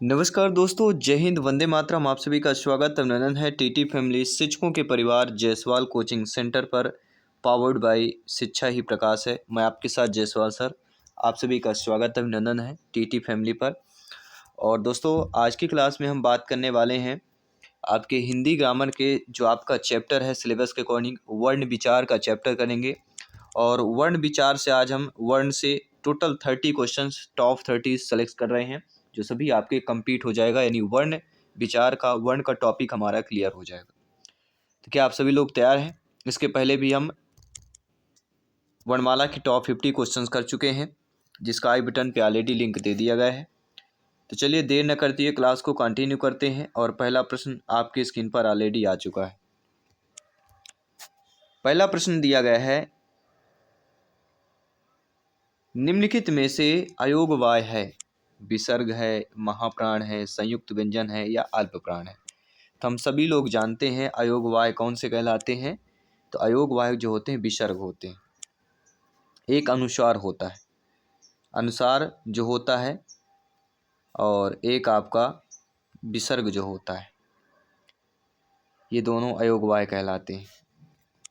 नमस्कार दोस्तों, जय हिंद, वंदे मातरम। आप सभी का स्वागत अभिनंदन है टीटी फैमिली शिक्षकों के परिवार जायसवाल कोचिंग सेंटर पर, पावर्ड बाय शिक्षा ही प्रकाश है। मैं आपके साथ जायसवाल सर। आप सभी का स्वागत अभिनंदन है टीटी फैमिली पर। और दोस्तों, आज की क्लास में हम बात करने वाले हैं आपके हिंदी ग्रामर के जो आपका चैप्टर है सिलेबस के अकॉर्डिंग, वर्ण विचार का चैप्टर करेंगे। और वर्ण विचार से आज हम वर्ण से टोटल 30 क्वेश्चंस टॉप 30 सेलेक्ट कर रहे हैं, जो सभी आपके कंप्लीट हो जाएगा। यानी वर्ण विचार का वर्ण का टॉपिक हमारा क्लियर हो जाएगा। तो क्या आप सभी लोग तैयार हैं? इसके पहले भी हम वर्णमाला की टॉप 50 क्वेश्चंस कर चुके हैं, जिसका आई बटन पे ऑलरेडी लिंक दे दिया गया है। तो चलिए देर न करते हुए क्लास को कंटिन्यू करते हैं। और पहला प्रश्न आपकी स्क्रीन पर ऑलरेडी आ चुका है। पहला प्रश्न दिया गया है, निम्नलिखित में से अयोगवाय है? विसर्ग है, महाप्राण है, संयुक्त व्यंजन है या अल्प प्राण है? तो हम सभी लोग जानते हैं अयोगवाय कौन से कहलाते हैं। तो अयोगवाय जो होते हैं विसर्ग होते हैं। एक अनुस्वार होता है, अनुसार जो होता है, और एक आपका विसर्ग जो होता है। ये दोनों अयोगवाय कहलाते हैं।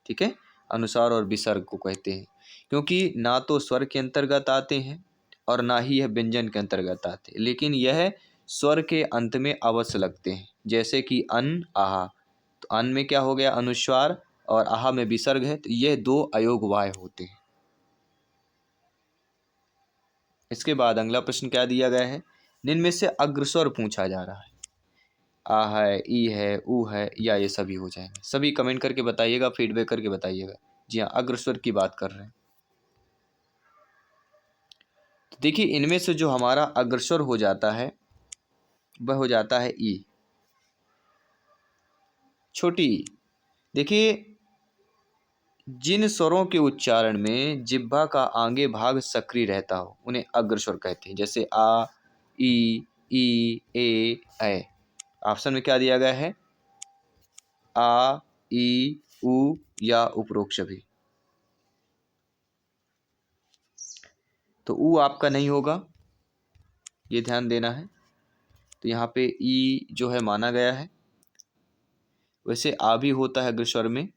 ठीक है, अनुसार और विसर्ग को कहते हैं, क्योंकि ना तो स्वर के अंतर्गत आते हैं और ना ही यह व्यंजन के अंतर्गत आते हैं, लेकिन यह स्वर के अंत में अवश्य लगते हैं। जैसे कि अन, आहा। तो अन में क्या हो गया? अनुस्वार, और आहा में विसर्ग है। तो यह दो अयोगवाय होते हैं। इसके बाद अगला प्रश्न क्या दिया गया है? निम्न में से अग्रस्वर पूछा जा रहा है। आ है, ई है, ऊ है, या ये सभी हो जाएंगे? सभी कमेंट करके बताइएगा, फीडबैक करके बताइएगा। जी हाँ, अग्रस्वर की बात कर रहे हैं। तो देखिए, इनमें से जो हमारा अग्रस्वर हो जाता है वह हो जाता है ई, छोटी ई। देखिए, जिन स्वरों के उच्चारण में जिह्वा का आगे भाग सक्रिय रहता हो उन्हें अग्रस्वर कहते हैं। जैसे आ, ई, ए। ऑप्शन में क्या दिया गया है? आ, ई, उ या उपरोक्त सभी? तो ऊ आपका नहीं होगा, ये ध्यान देना है। तो यहाँ पे ई जो है माना गया है। वैसे आ भी होता है अग्रस्वर में।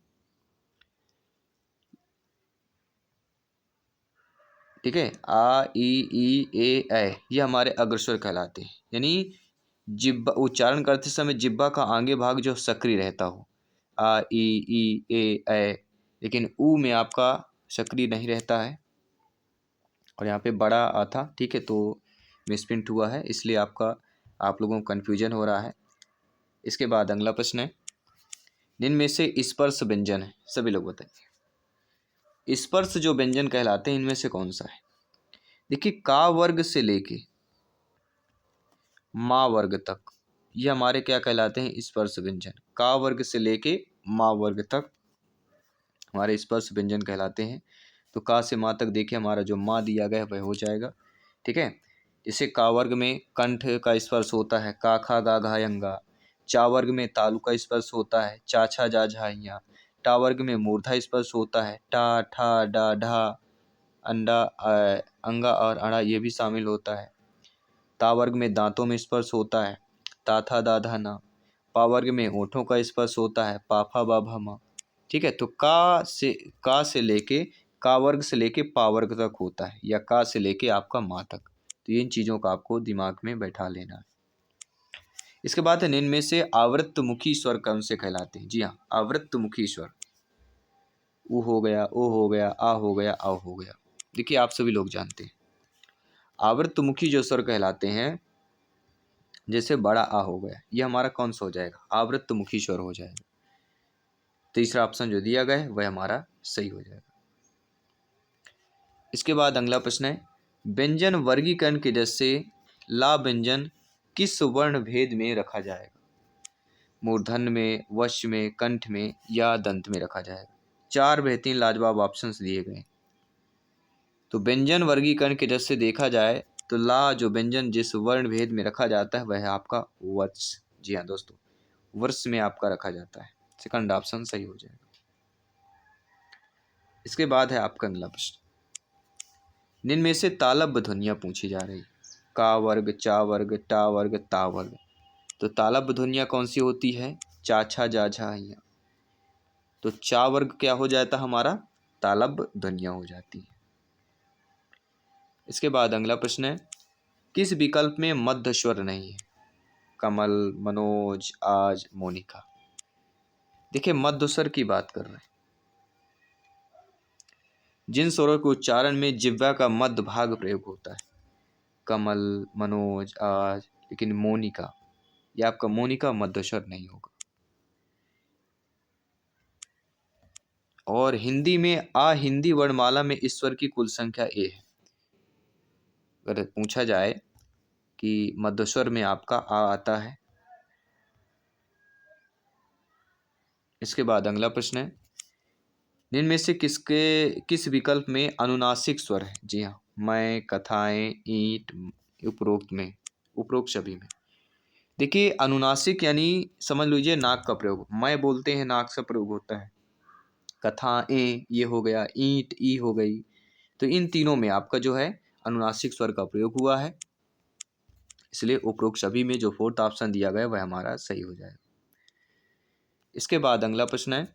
ठीक है, आ, ई, ए, ये हमारे अग्रस्वर कहलाते हैं। यानी जिह्वा उच्चारण करते समय जिह्वा का आगे भाग जो सक्रिय रहता हो, आ, ई, ए। लेकिन ऊ में आपका सक्रिय नहीं रहता है। और यहाँ पे बड़ा आ था, ठीक है, तो मिसप्रिंट हुआ है, इसलिए आप लोगों को कन्फ्यूजन हो रहा है। इसके बाद अगला प्रश्न है, निम्न में से स्पर्श व्यंजन है? सभी लोग बताइए, स्पर्श जो व्यंजन कहलाते हैं इनमें से कौन सा है? देखिए, का वर्ग से लेके माँ वर्ग तक ये हमारे क्या कहलाते हैं? स्पर्श व्यंजन। का वर्ग से लेके माँ वर्ग तक हमारे स्पर्श व्यंजन कहलाते हैं। तो का से माँ तक देखिए, हमारा जो माँ दिया गया है वह हो जाएगा। ठीक है, जैसे का वर्ग में कंठ का स्पर्श होता है, का, खा, गा, घा, यंगा। चा वर्ग में तालु का स्पर्श होता है, चा, छा, जा, झा, या। टा वर्ग में मूर्धा स्पर्श होता है, टा, ठा, डा, ढा, अंडा, अंगा और अड़ा ये भी शामिल होता है। ता वर्ग में दांतों में स्पर्श होता है, ता, था, दा, धा, ना। पा वर्ग में होठों का स्पर्श होता है, पा, फा, बा, भा, मा। ठीक है, तो का से लेके का वर्ग से लेके पा वर्ग तक होता है, या का से लेके आपका माँ तक। तो इन चीज़ों का आपको दिमाग में बैठा लेना है। इसके बाद है, निम्न में से आवृत्तमुखी स्वर कौन से कहलाते हैं? जी हाँ, आवृत्तमुखी स्वर। उ हो गया, ओ हो गया, आ हो गया, आ हो गया। देखिए, आप सभी लोग जानते हैं आवृत्तमुखी जो स्वर कहलाते हैं, जैसे बड़ा आ हो गया, ये हमारा कौन सा हो जाएगा? आवृत्तमुखी स्वर हो जाएगा। तीसरा ऑप्शन जो दिया गया है वह हमारा सही हो जाएगा। इसके बाद अगला प्रश्न है, व्यंजन वर्गीकरण की दृष्टि से ला व्यंजन किस वर्ण भेद में रखा जाएगा? मूर्धन्य में, वश्य में, कंठ में या दंत में रखा जाएगा? 4 बेहतरीन लाजवाब ऑप्शंस दिए गए। तो व्यंजन वर्गीकरण की दृष्टि से देखा जाए तो ला जो व्यंजन जिस वर्ण भेद में रखा जाता है वह है आपका वर्ष। जी हाँ दोस्तों, वर्ष में आपका रखा जाता है। सेकंड ऑप्शन सही हो जाएगा। इसके बाद है आपका अगला प्रश्न, निम्न में से तालब्य ध्वनियाँ पूछी जा रही। का वर्ग, चा वर्ग, टा वर्ग, ता वर्ग। तो तालब्य ध्वनियाँ कौन सी होती है? चा, छा, जा, झा, या। तो चा वर्ग क्या हो जाता हमारा? तालब्य ध्वनियाँ हो जाती है। इसके बाद अगला प्रश्न है, किस विकल्प में मध्य स्वर नहीं है? कमल, मनोज, आज, मोनिका। देखिए मध्य स्वर की बात कर रहे हैं। जिन स्वरों के उच्चारण में जिह्वा का मध्य भाग प्रयोग होता है, कमल, मनोज, आज, लेकिन मोनिका, यह आपका मोनिका मध्य स्वर नहीं होगा। और हिंदी में आ हिंदी वर्णमाला में इस स्वर की कुल संख्या ए है। अगर पूछा जाए कि मध्य स्वर में आपका आ आता है। इसके बाद अगला प्रश्न है, निम्न में से किस विकल्प में अनुनासिक स्वर है? जी हाँ, मैं, कथाएं, ईंट, उपरोक्त सभी में। देखिए अनुनासिक यानी समझ लीजिए नाक का प्रयोग। मैं बोलते हैं नाक से प्रयोग होता है। कथाएं ये हो गया, ईंट ई हो गई। तो इन तीनों में आपका जो है अनुनासिक स्वर का प्रयोग हुआ है, इसलिए उपरोक्त सभी में जो फोर्थ ऑप्शन दिया गया वह हमारा सही हो जाएगा। इसके बाद अगला प्रश्न है,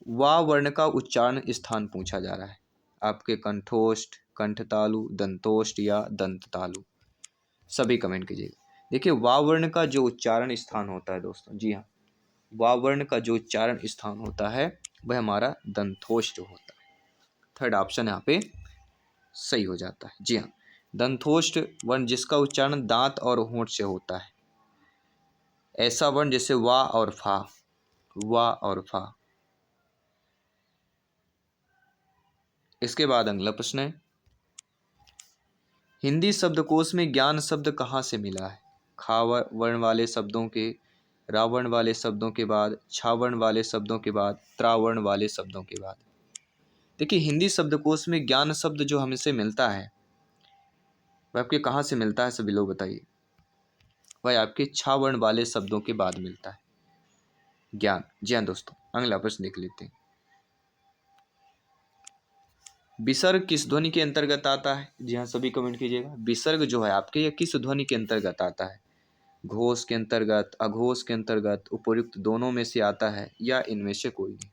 वा वर्ण का उच्चारण स्थान पूछा जा रहा है। आपके कंठोष्ठ, कंठतालु, दंतोष्ठ या दंततालु। सभी कमेंट कीजिएगा। देखिए वा वर्ण का जो उच्चारण स्थान होता है दोस्तों, जी हाँ, वा वर्ण का जो उच्चारण स्थान होता है वह हमारा दंतोष्ठ होता है। थर्ड ऑप्शन यहाँ पे सही हो जाता है। जी हाँ, दंतोष्ठ वर्ण जिसका उच्चारण दांत और होंठ से होता है। ऐसा वर्ण जैसे वा और फा, वा और फा। इसके बाद अगला प्रश्न है, हिंदी शब्दकोश में ज्ञान शब्द कहाँ से मिला है? खा वर्ण वाले शब्दों के, रावर्ण वाले शब्दों के बाद, छावर्ण वाले शब्दों के बाद, त्रावर्ण वाले शब्दों के बाद। देखिए हिंदी शब्दकोश में ज्ञान शब्द जो हमसे मिलता है वह आपके कहाँ से मिलता है? सभी लोग बताइए। वह आपके छावर्ण वाले शब्दों के बाद मिलता है ज्ञान। जी हाँ दोस्तों, अगला प्रश्न देख लेते हैं। विसर्ग किस ध्वनि के अंतर्गत आता है? जी हाँ, सभी कमेंट कीजिएगा। विसर्ग जो है आपके यह किस ध्वनि के अंतर्गत आता है? घोष के अंतर्गत, अघोष के अंतर्गत, उपयुक्त दोनों में से आता है या इनमें से कोई नहीं?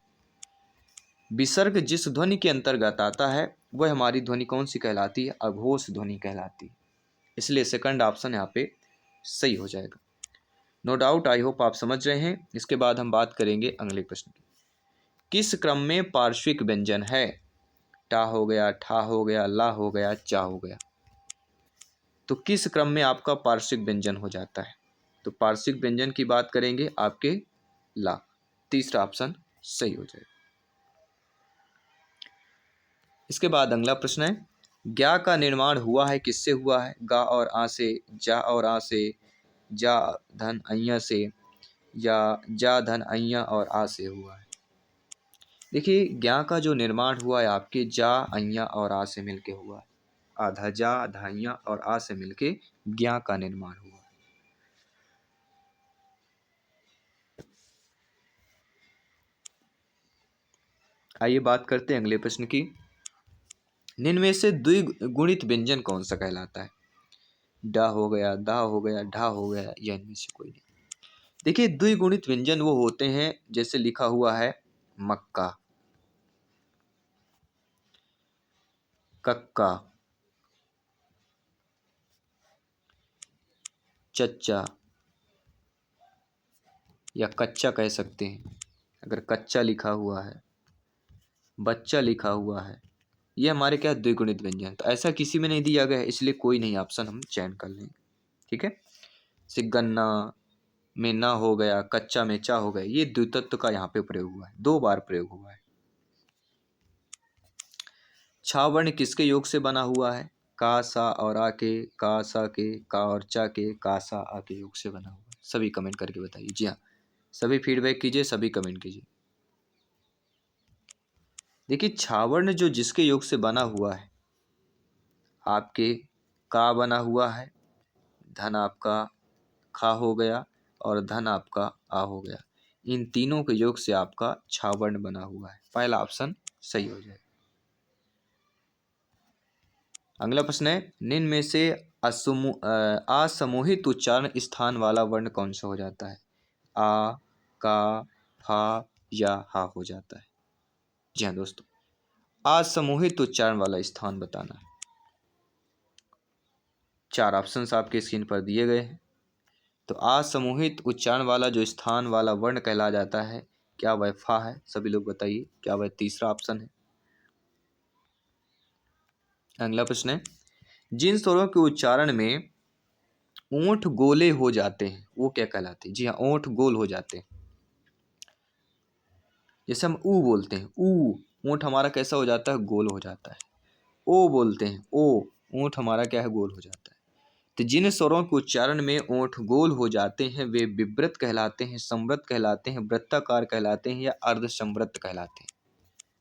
विसर्ग जिस ध्वनि के अंतर्गत आता है वह हमारी ध्वनि कौन सी कहलाती है? अघोष ध्वनि कहलाती है। इसलिए सेकंड ऑप्शन यहाँ पे सही हो जाएगा। नो डाउट, आई होप आप समझ रहे हैं। इसके बाद हम बात करेंगे अगले प्रश्न की। किस क्रम में पार्श्विक व्यंजन है? टा हो गया, ठा हो गया, ला हो गया, चा हो गया। तो किस क्रम में आपका पार्श्विक व्यंजन हो जाता है? तो पार्श्विक व्यंजन की बात करेंगे आपके ला। तीसरा ऑप्शन सही हो जाएगा। इसके बाद अगला प्रश्न है, ज्ञा का निर्माण हुआ है किससे हुआ है? गा और आ से, जा और आ से, जा धन अय्या से, या जा धन अय्या और आ से हुआ है? देखिए ज्ञा का जो निर्माण हुआ है आपके जा, अय्या और आ से मिलके हुआ है। आधा जा, आधा अय्या और आ से मिलके ज्ञा का निर्माण हुआ है। आइए बात करते हैं अगले प्रश्न की। निम्न में से द्विगुणित व्यंजन कौन सा कहलाता है? डा हो गया, दा हो गया, ढा हो गया, या इनमें से कोई नहीं? देखिए द्विगुणित व्यंजन वो होते हैं जैसे लिखा हुआ है मक्का, कक्का, चच्चा, या कच्चा कह सकते हैं। अगर कच्चा लिखा हुआ है, बच्चा लिखा हुआ है, ये हमारे क्या द्विगुणित व्यंजन। तो ऐसा किसी में नहीं दिया गया है, इसलिए कोई नहीं ऑप्शन हम चयन कर लेंगे। ठीक है, जैसे गन्ना में ना हो गया, कच्चा में चा हो गया, ये द्वितत्व का यहाँ पे प्रयोग हुआ है, 2 बार प्रयोग हुआ है। छा वर्ण किसके योग से बना हुआ है? का, सा और आ के, का, सा के, का और चा के, का, सा, आ के योग से बना हुआ है। सभी कमेंट करके बताइए। जी हाँ, सभी फीडबैक कीजिए, सभी कमेंट कीजिए। देखिए छावर्ण जो जिसके योग से बना हुआ है आपके, का बना हुआ है, धन आपका खा हो गया और धन आपका आ हो गया। इन तीनों के योग से आपका छावर्ण बना हुआ है। पहला ऑप्शन सही हो जाएगा। अगला प्रश्न है, निम्न में से असमूहित उच्चारण स्थान वाला वर्ण कौन सा हो जाता है? आ, का, फा या हा हो जाता है? जी हाँ दोस्तों, असमूहित उच्चारण वाला स्थान बताना है। 4 ऑप्शंस आपके स्क्रीन पर दिए गए हैं। तो असमूहित उच्चारण वाला जो स्थान वाला वर्ण कहला जाता है, क्या वह फा है? सभी लोग बताइए, क्या वह तीसरा ऑप्शन है? अगला प्रश्न है, जिन स्वरों के उच्चारण में ओंठ गोले हो जाते हैं वो क्या कहलाते हैं? जी हाँ, ओंठ गोल हो जाते हैं। जैसे हम ऊ बोलते हैं, ऊ, ओंठ हमारा कैसा हो जाता है? गोल हो जाता है। ओ बोलते हैं, ओ, ओंठ हमारा क्या है? गोल हो जाता है। तो जिन स्वरों के उच्चारण में ओंठ गोल हो जाते हैं वे विव्रत कहलाते हैं, संवृत कहलाते हैं, वृत्ताकार कहलाते हैं या अर्धसंवृत कहलाते हैं?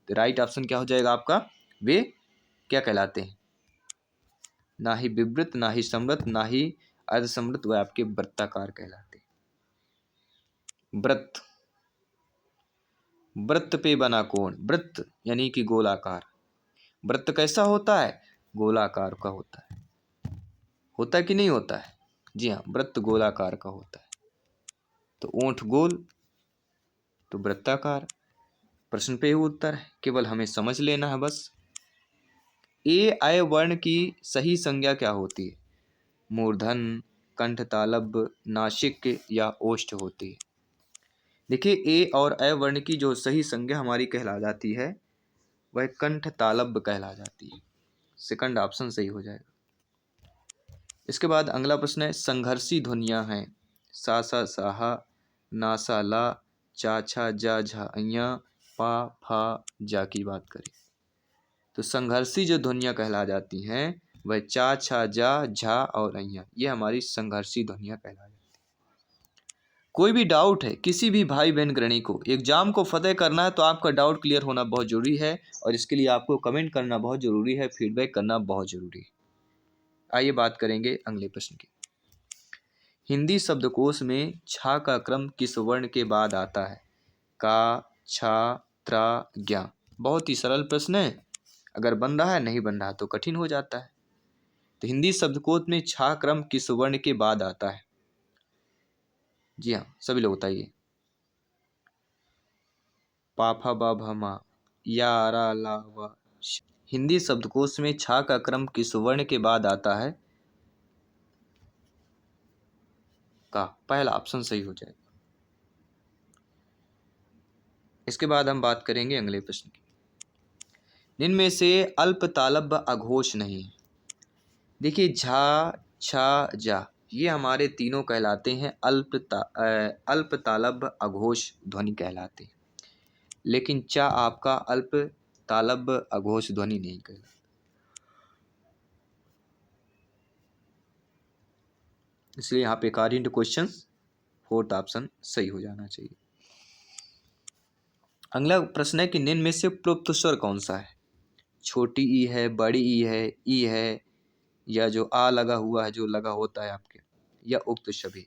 तो राइट ऑप्शन क्या हो जाएगा आपका? वे क्या कहलाते हैं? ना ही विवृत, ना ही समृत, ना ही अर्धसमृत, वह आपके वृत्ताकार कहलाते हैं। वृत्त, वृत्त पे बना कोण, वृत्त यानी कि गोलाकार। वृत्त कैसा होता है? गोलाकार का होता है कि नहीं होता है? जी हाँ, वृत्त गोलाकार का होता है। तो ओंठ गोल तो वृत्ताकार। प्रश्न पे ही उत्तर है, केवल हमें समझ लेना है बस। ए आय वर्ण की सही संज्ञा क्या होती है? मूर्धन, कंठ तालब्य, नासिक या ओष्ठ होती है? देखिए, ए और अ वर्ण की जो सही संज्ञा हमारी कहला जाती है वह कंठ तालब्य कहला जाती है। सेकंड ऑप्शन सही हो जाएगा। इसके बाद अगला प्रश्न है, संघर्षी ध्वनियां हैं सा सा साहा, ना सा ला, चा छा जा झा अइया, पा फा जा की बात करें तो संघर्षी जो ध्वनियां कहला जाती हैं वह चा छा जा झा और अइया, ये हमारी संघर्षी ध्वनियां कहला जाती हैं। कोई भी डाउट है किसी भी भाई बहन गृहिणी को, एग्जाम को फतेह करना है तो आपका डाउट क्लियर होना बहुत जरूरी है और इसके लिए आपको कमेंट करना बहुत जरूरी है, फीडबैक करना बहुत जरूरी है। आइए बात करेंगे अगले प्रश्न की। हिंदी शब्दकोश में छा का क्रम किस वर्ण के बाद आता है? का, छा, त्रा, ज्ञा। बहुत ही सरल प्रश्न है, अगर बन रहा है, नहीं बन रहा तो कठिन हो जाता है। तो हिंदी शब्दकोश में छा क्रम किस वर्ण के बाद आता है? जी हाँ, सभी लोग बताइए। पाफा बा भमा या रा ला वा। हिंदी शब्दकोश में छा का क्रम किस वर्ण के बाद आता है? का, पहला ऑप्शन सही हो जाएगा। इसके बाद हम बात करेंगे अगले प्रश्न की। निम्न में से अल्प तालब्य अघोष नहीं है? देखिए, झा, छा, जा, ये हमारे तीनों कहलाते हैं अल्प तालब्य अघोष ध्वनि कहलाते हैं, लेकिन चा आपका अल्प तालब्य अघोष ध्वनि नहीं कहलाता। इसलिए यहाँ पे according to question fourth option सही हो जाना चाहिए। अगला प्रश्न है कि निम्न में से प्लुप्त स्वर कौन सा है? छोटी ई है, बड़ी ई है या जो आ लगा हुआ है, जो लगा होता है आपके, या उक्त सभी?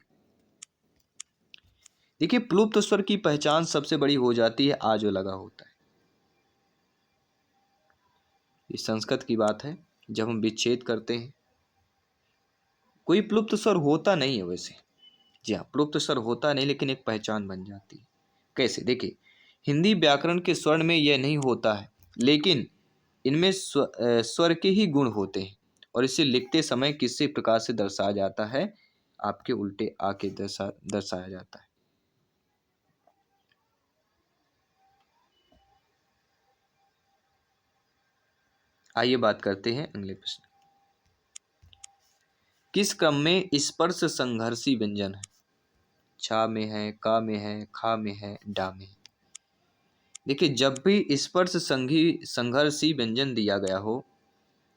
देखिए, प्लुप्त स्वर की पहचान सबसे बड़ी हो जाती है आ जो लगा होता है। ये संस्कृत की बात है, जब हम विच्छेद करते हैं कोई प्लुप्त स्वर होता नहीं है वैसे। जी हाँ, प्लुप्त स्वर होता नहीं, लेकिन एक पहचान बन जाती है। कैसे? देखिए, हिंदी व्याकरण के स्वर्ण में यह नहीं होता है, लेकिन इनमें स्वर के ही गुण होते हैं और इसे लिखते समय किसी प्रकार से दर्शाया जाता है? आपके उल्टे आके दर्शाया जाता है। आइए बात करते हैं अगले प्रश्न। किस क्रम में स्पर्श संघर्षी व्यंजन है? छा में है, का में है, खा में है, डा में है? देखिए, जब भी स्पर्श संघर्षी व्यंजन दिया गया हो,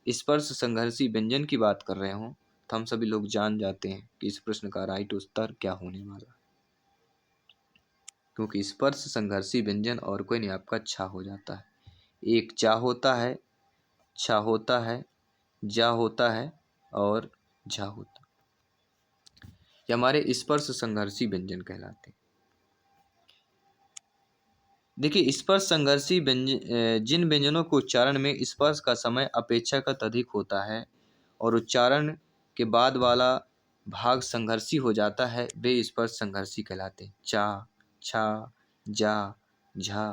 स्पर्श संघर्षी व्यंजन की बात कर रहे हो, तो हम सभी लोग जान जाते हैं कि इस प्रश्न का राइट उत्तर क्या होने वाला है, क्योंकि स्पर्श संघर्षी व्यंजन और कोई नहीं, आपका छा हो जाता है। एक चा होता है, छा होता है, जा होता है और झा होता है। ये हमारे स्पर्श संघर्षी व्यंजन कहलाते हैं। देखिए स्पर्श संघर्षी जिन व्यंजनों के उच्चारण में स्पर्श का समय अपेक्षाकृत अधिक होता है और उच्चारण के बाद वाला भाग संघर्षी हो जाता है, वे स्पर्श संघर्षी कहलाते हैं। चा, छा, जा, झा।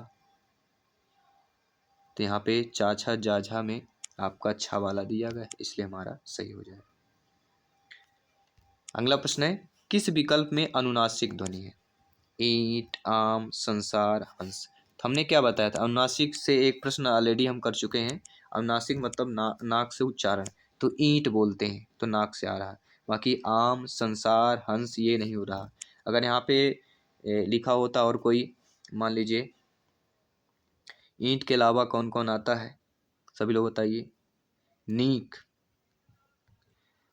तो यहाँ पे चा, छा, जा, झा में आपका छा वाला दिया गया है, इसलिए हमारा सही हो जाएगा। अगला प्रश्न है, किस विकल्प में अनुनासिक ध्वनि है? ईंट, आम, संसार, हंस। तो हमने क्या बताया था, अनुनासिक से एक प्रश्न ऑलरेडी हम कर चुके हैं। अनुनासिक मतलब नाक से उच्चारण, तो ईंट बोलते हैं तो नाक से आ रहा है। बाकी आम, संसार, हंस ये नहीं हो रहा। अगर यहाँ पे लिखा होता और कोई, मान लीजिए ईंट के अलावा कौन कौन आता है, सभी लोग बताइए। नीक,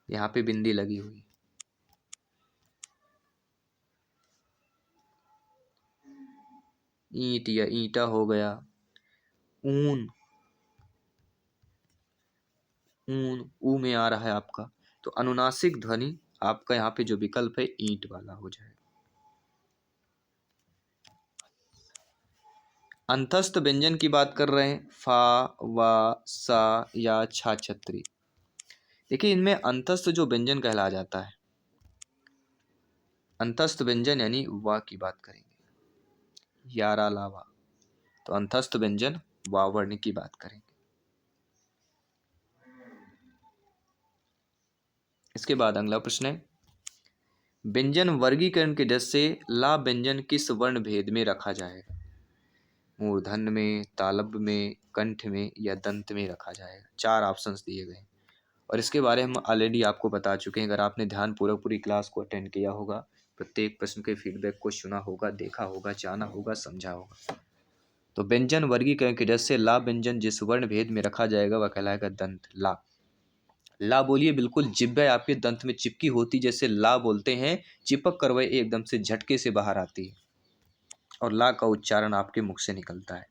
यहाँ पे बिंदी लगी हुई। ईंट या ईंटा हो गया। ऊन, ऊन ऊ में आ रहा है आपका, तो अनुनासिक ध्वनि आपका यहाँ पे जो विकल्प है ईंट वाला हो जाएगा। अंतस्थ व्यंजन की बात कर रहे हैं, फा, वा, सा या छा, छतरी। देखिए इनमें अंतस्थ जो व्यंजन कहला जाता है, अंतस्थ व्यंजन यानी वा की बात करेंगे, यारा, लावा, तो अंतस्थ व्यंजन वा वर्ण की बात करेंगे। इसके बाद अगला प्रश्न है, व्यंजन वर्गीकरण के दृष्टि से ला व्यंजन किस वर्ण भेद में रखा जाएगा? मूर्धन्य में, तालव्य में, कंठ में या दंत में रखा जाएगा। 4 ऑप्शंस दिए गए हैं और इसके बारे में हम ऑलरेडी आपको बता चुके हैं। अगर आपने ध्यानपूर्वक पूरी क्लास को अटेंड किया होगा, प्रत्येक प्रश्न के फीडबैक को सुना होगा, देखा होगा, जाना होगा, समझा होगा। तो व्यंजन वर्गीकरण के दृष्टि से ला व्यंजन जिस वर्ण भेद में रखा जाएगा वह कहलाएगा दंत। ला, ला बोलिए, बिल्कुल जिह्वा आपके दंत में चिपकी होती, जैसे ला बोलते हैं, चिपक कर वह एकदम से झटके से बाहर आती है और ला का उच्चारण आपके मुख से निकलता है।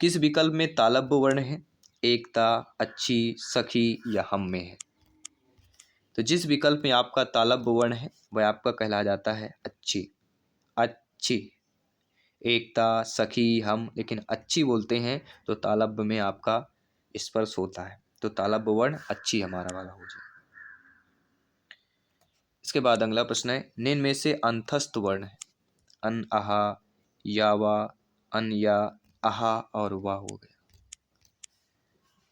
किस विकल्प में तालव्य वर्ण है? एकता, अच्छी, सखी या हम में है? तो जिस विकल्प में आपका तालव्य वर्ण है वह आपका कहला जाता है अच्छी। अच्छी, एकता, सखी, हम, लेकिन अच्छी बोलते हैं तो तालव्य में आपका स्पर्श होता है, तो तालव्य वर्ण अच्छी हमारा वाला हो जाए। इसके बाद अगला प्रश्न है, निम्न में से अंतस्थ वर्ण है? अन, आहा, यावा, अन, या, आहा और वाह हो गया।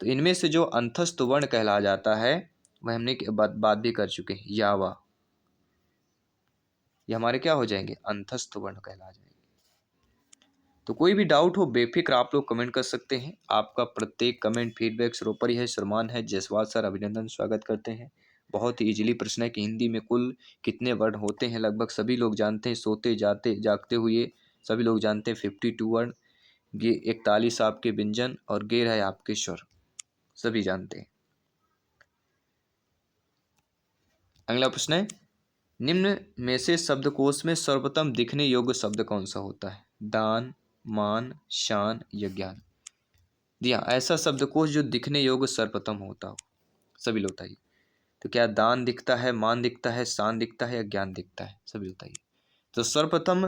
तो इनमें से जो अंतस्थ वर्ण कहला जाता है वह हमने बात भी कर चुके हैं, यावा, ये हमारे क्या हो जाएंगे? अंतस्थ वर्ण कहला जाएंगे। तो कोई भी डाउट हो बेफिक्र आप लोग कमेंट कर सकते हैं। आपका प्रत्येक कमेंट फीडबैक सर्वोपरि है, सम्मान है। जयसवाल सर अभिनंदन, स्वागत करते हैं। बहुत ही इजीली प्रश्न है कि हिंदी में कुल कितने वर्ण होते हैं, लगभग सभी लोग जानते हैं। सोते जाते जागते हुए सभी लोग जानते हैं 52 वर्ण। ये 41 आपके व्यंजन और गैर है आपके स्वर, सभी जानते हैं। अगला प्रश्न है, निम्न में से शब्दकोश में सर्वप्रथम दिखने योग्य शब्द कौन सा होता है? दान, मान, शान या ज्ञान? जी हाँ, ऐसा शब्दकोश जो दिखने योग्य सर्वप्रथम होता हो, सभी लोग बताइए। तो क्या दान दिखता है, मान दिखता है, शान दिखता है या ज्ञान दिखता है? सभी बताइए। तो सर्वप्रथम,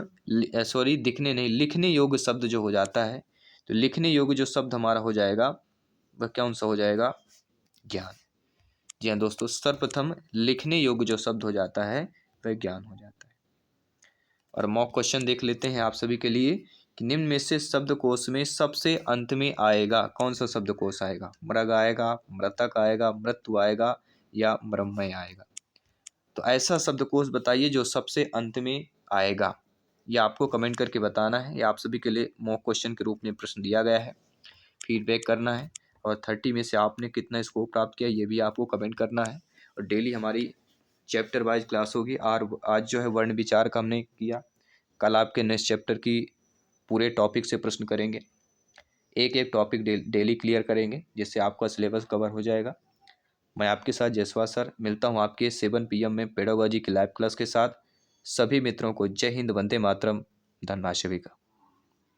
सॉरी दिखने नहीं, लिखने योग्य शब्द जो हो जाता है, तो लिखने योग्य जो शब्द हमारा हो जाएगा वह कौन सा हो जाएगा? ज्ञान। जी हाँ दोस्तों, सर्वप्रथम लिखने योग्य जो शब्द हो जाता है वह ज्ञान हो जाता है। और मॉक क्वेश्चन देख लेते हैं आप सभी के लिए कि निम्न में से शब्दकोश में सबसे अंत में आएगा कौन सा शब्दकोश आएगा? मृग आएगा, मृतक आएगा, मृत्यु आएगा या ब्रह्मय आएगा? तो ऐसा शब्दकोश बताइए जो सबसे अंत में आएगा। यह आपको कमेंट करके बताना है। यह आप सभी के लिए मॉक क्वेश्चन के रूप में प्रश्न दिया गया है, फीडबैक करना है और 30 में से आपने कितना स्कोर प्राप्त किया ये भी आपको कमेंट करना है। और डेली हमारी चैप्टर वाइज क्लास होगी। और आज जो है वर्ण विचार का हमने किया, कल आपके नेक्स्ट चैप्टर की पूरे टॉपिक से प्रश्न करेंगे। एक एक टॉपिक डेली क्लियर करेंगे जिससे आपका सिलेबस कवर हो जाएगा। मैं आपके साथ जयसवाल सर मिलता हूँ आपके 7 PM में पेडागोजी की लाइव क्लास के साथ। सभी मित्रों को जय हिंद, वंदे मातरम, धन्यवाद सभी का।